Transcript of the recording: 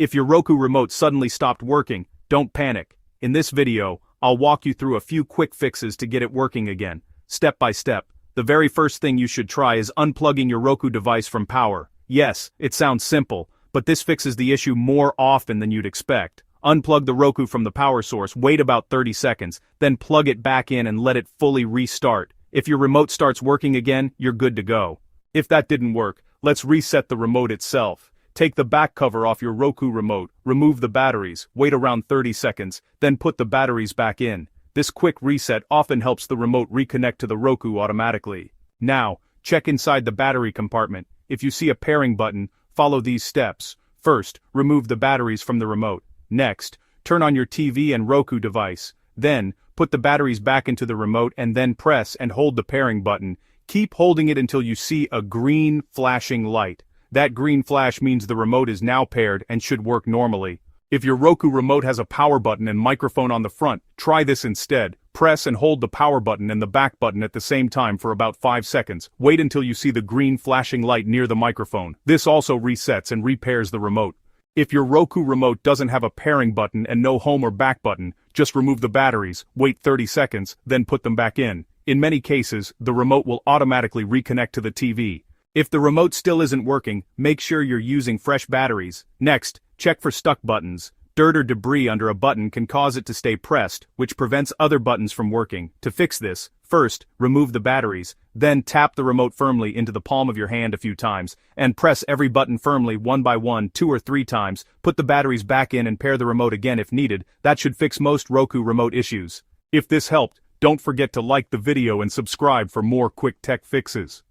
If your Roku remote suddenly stopped working, don't panic. In this video, I'll walk you through a few quick fixes to get it working again, step by step. The very first thing you should try is unplugging your Roku device from power. Yes, it sounds simple, but this fixes the issue more often than you'd expect. Unplug the Roku from the power source, wait about 30 seconds, then plug it back in and let it fully restart. If your remote starts working again, you're good to go. If that didn't work, let's reset the remote itself. Take the back cover off your Roku remote, remove the batteries, wait around 30 seconds, then put the batteries back in. This quick reset often helps the remote reconnect to the Roku automatically. Now, check inside the battery compartment. If you see a pairing button, follow these steps. First, remove the batteries from the remote. Next, turn on your TV and Roku device. Then, put the batteries back into the remote and then press and hold the pairing button. Keep holding it until you see a green flashing light. That green flash means the remote is now paired and should work normally. If your Roku remote has a power button and microphone on the front, try this instead. Press and hold the power button and the back button at the same time for about 5 seconds. Wait until you see the green flashing light near the microphone. This also resets and repairs the remote. If your Roku remote doesn't have a pairing button and no home or back button, just remove the batteries, wait 30 seconds, then put them back in. In many cases, the remote will automatically reconnect to the TV. If the remote still isn't working, make sure you're using fresh batteries. Next, check for stuck buttons. Dirt or debris under a button can cause it to stay pressed, which prevents other buttons from working. To fix this, first, remove the batteries, then tap the remote firmly into the palm of your hand a few times, and press every button firmly one by one 2 or 3 times. Put the batteries back in and pair the remote again if needed. That should fix most Roku remote issues. If this helped, don't forget to like the video and subscribe for more quick tech fixes.